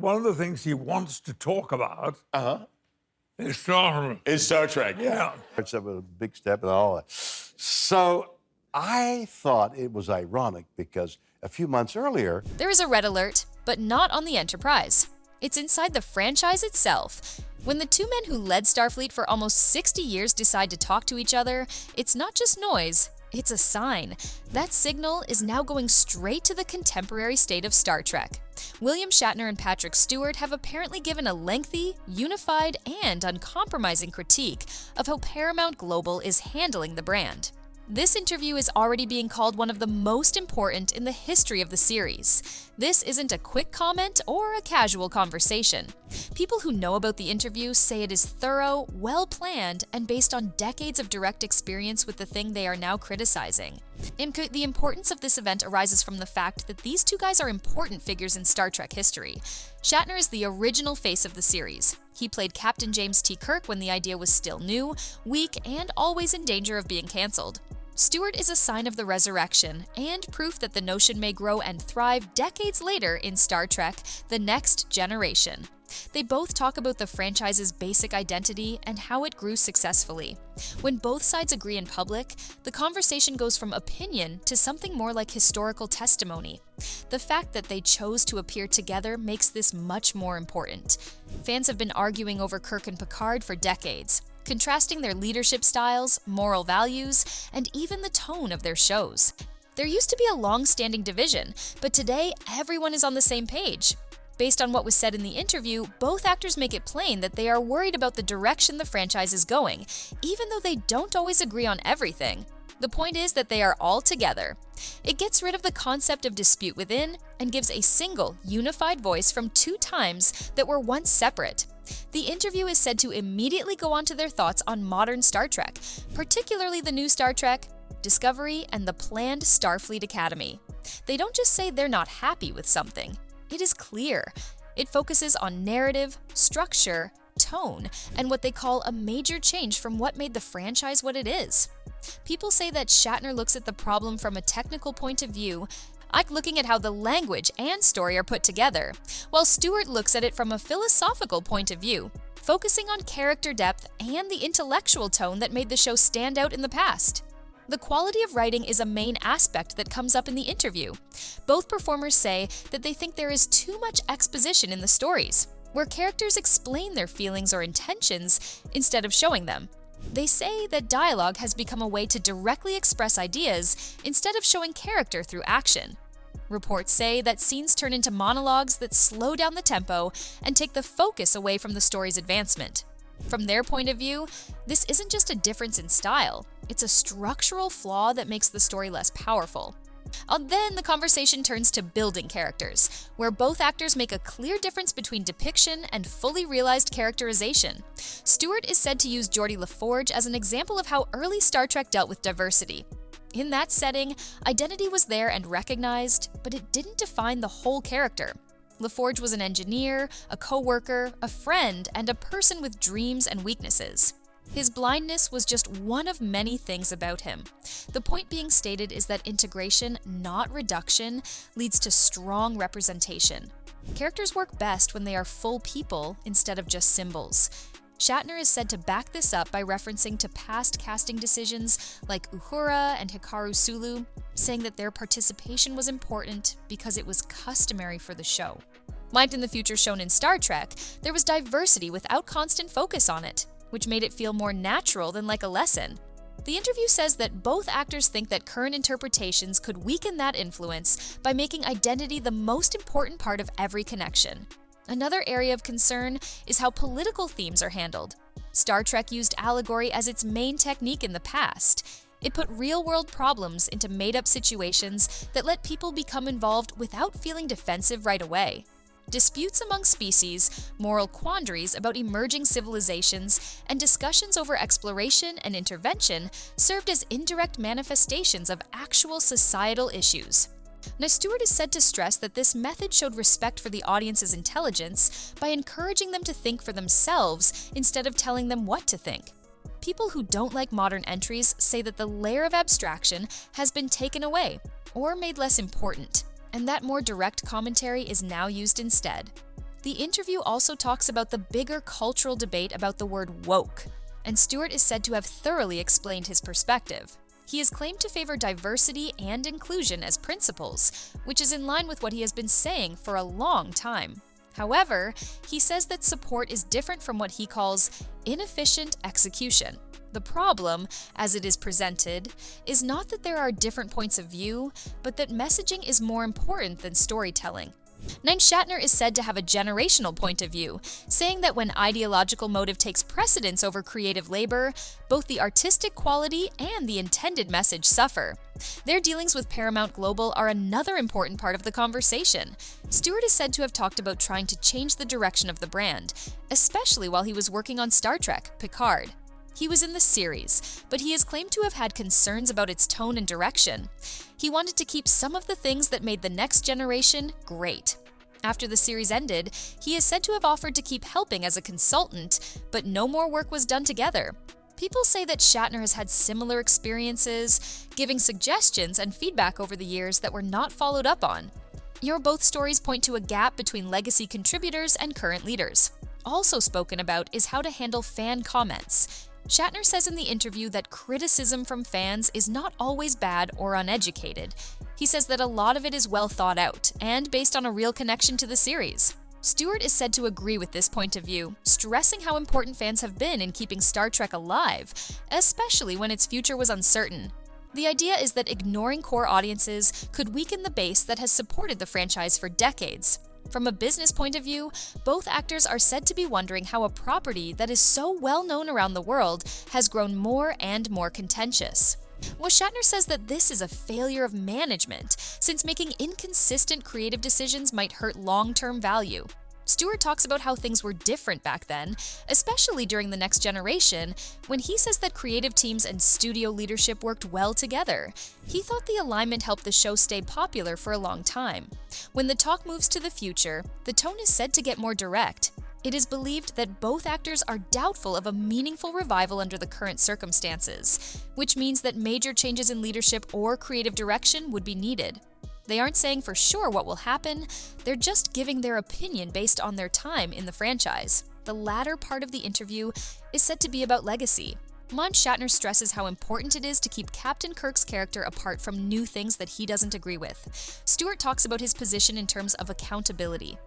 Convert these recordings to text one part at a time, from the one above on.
one of the things he wants to talk about is Star Trek. Is Star Trek. Yeah. It's a big step and all that. So I thought it was ironic because a few months earlier, There is a red alert, but not on the Enterprise. It's inside the franchise itself. When the two men who led Starfleet for almost 60 years decide to talk to each other, it's not just noise, it's a sign. That signal is now going straight to the contemporary state of Star Trek. William Shatner and Patrick Stewart have apparently given a lengthy, unified, and uncompromising critique of how Paramount Global is handling the brand. This interview is already being called one of the most important in the history of the series. This isn't a quick comment or a casual conversation. People who know about the interview say it is thorough, well-planned, and based on decades of direct experience with the thing they are now criticizing. The importance of this event arises from the fact that these two guys are important figures in Star Trek history. Shatner is the original face of the series. He played Captain James T. Kirk when the idea was still new, weak, and always in danger of being cancelled. Stewart is a sign of the resurrection and proof that the notion may grow and thrive decades later in Star Trek: The Next Generation. They both talk about the franchise's basic identity and how it grew successfully. When both sides agree in public, the conversation goes from opinion to something more like historical testimony. The fact that they chose to appear together makes this much more important. Fans have been arguing over Kirk and Picard for decades, contrasting their leadership styles, moral values, and even the tone of their shows. There used to be a long-standing division, but today everyone is on the same page. Based on what was said in the interview, both actors make it plain that they are worried about the direction the franchise is going, even though they don't always agree on everything. The point is that they are all together. It gets rid of the concept of dispute within and gives a single, unified voice from two times that were once separate. The interview is said to immediately go on to their thoughts on modern Star Trek, particularly the new Star Trek, Discovery, and the planned Starfleet Academy. They don't just say they're not happy with something. It is clear. It focuses on narrative, structure, tone, and what they call a major change from what made the franchise what it is. People say that Shatner looks at the problem from a technical point of view, looking at how the language and story are put together, while Stewart looks at it from a philosophical point of view, focusing on character depth and the intellectual tone that made the show stand out in the past. The quality of writing is a main aspect that comes up in the interview. Both performers say that they think there is too much exposition in the stories, where characters explain their feelings or intentions instead of showing them. They say that dialogue has become a way to directly express ideas instead of showing character through action. Reports say that scenes turn into monologues that slow down the tempo and take the focus away from the story's advancement. From their point of view, this isn't just a difference in style, it's a structural flaw that makes the story less powerful. Then the conversation turns to building characters, where both actors make a clear difference between depiction and fully realized characterization. Stewart is said to use Geordi LaForge as an example of how early Star Trek dealt with diversity. In that setting, identity was there and recognized, but it didn't define the whole character. LaForge was an engineer, a co-worker, a friend, and a person with dreams and weaknesses. His blindness was just one of many things about him. The point being stated is that integration, not reduction, leads to strong representation. Characters work best when they are full people instead of just symbols. Shatner is said to back this up by referencing to past casting decisions like Uhura and Hikaru Sulu, saying that their participation was important because it was customary for the show. Like in the future shown in Star Trek, there was diversity without constant focus on it, which made it feel more natural than like a lesson. The interview says that both actors think that current interpretations could weaken that influence by making identity the most important part of every connection. Another area of concern is how political themes are handled. Star Trek used allegory as its main technique in the past. It put real-world problems into made-up situations that let people become involved without feeling defensive right away. Disputes among species, moral quandaries about emerging civilizations, and discussions over exploration and intervention served as indirect manifestations of actual societal issues. Now, Stewart is said to stress that this method showed respect for the audience's intelligence by encouraging them to think for themselves instead of telling them what to think. People who don't like modern entries say that the layer of abstraction has been taken away or made less important, and that more direct commentary is now used instead. The interview also talks about the bigger cultural debate about the word woke, and Stewart is said to have thoroughly explained his perspective. He is claimed to favor diversity and inclusion as principles, which is in line with what he has been saying for a long time. However, he says that support is different from what he calls inefficient execution. The problem, as it is presented, is not that there are different points of view, but that messaging is more important than storytelling. Shatner is said to have a generational point of view, saying that when ideological motive takes precedence over creative labor, both the artistic quality and the intended message suffer. Their dealings with Paramount Global are another important part of the conversation. Stewart is said to have talked about trying to change the direction of the brand, especially while he was working on Star Trek, Picard. He was in the series, but he is claimed to have had concerns about its tone and direction. He wanted to keep some of the things that made the next generation great. After the series ended, he is said to have offered to keep helping as a consultant, but no more work was done together. People say that Shatner has had similar experiences, giving suggestions and feedback over the years that were not followed up on. Both stories point to a gap between legacy contributors and current leaders. Also spoken about is how to handle fan comments. Shatner says in the interview that criticism from fans is not always bad or uneducated. He says that a lot of it is well thought out and based on a real connection to the series. Stewart is said to agree with this point of view, stressing how important fans have been in keeping Star Trek alive, especially when its future was uncertain. The idea is that ignoring core audiences could weaken the base that has supported the franchise for decades. From a business point of view, both actors are said to be wondering how a property that is so well known around the world has grown more and more contentious. Shatner says that this is a failure of management, since making inconsistent creative decisions might hurt long-term value. Stewart talks about how things were different back then, especially during The Next Generation, when he says that creative teams and studio leadership worked well together. He thought the alignment helped the show stay popular for a long time. When the talk moves to the future, the tone is said to get more direct. It is believed that both actors are doubtful of a meaningful revival under the current circumstances, which means that major changes in leadership or creative direction would be needed. They aren't saying for sure what will happen, they're just giving their opinion based on their time in the franchise. The latter part of the interview is said to be about legacy. Shatner stresses how important it is to keep Captain Kirk's character apart from new things that he doesn't agree with. Stewart talks about his position in terms of accountability.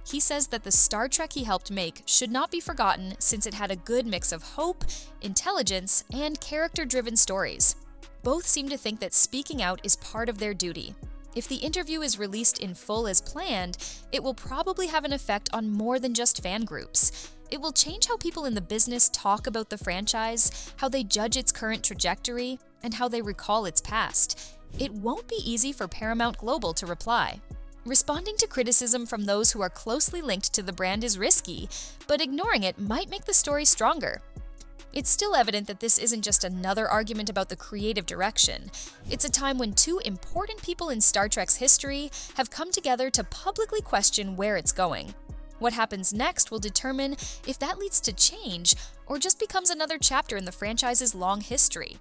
He says that the Star Trek he helped make should not be forgotten since it had a good mix of hope, intelligence, and character-driven stories. Both seem to think that speaking out is part of their duty. If the interview is released in full as planned, it will probably have an effect on more than just fan groups. It will change how people in the business talk about the franchise, how they judge its current trajectory, and how they recall its past. It won't be easy for Paramount Global to reply. Responding to criticism from those who are closely linked to the brand is risky, but ignoring it might make the story stronger. It's still evident that this isn't just another argument about the creative direction. It's a time when two important people in Star Trek's history have come together to publicly question where it's going. What happens next will determine if that leads to change or just becomes another chapter in the franchise's long history.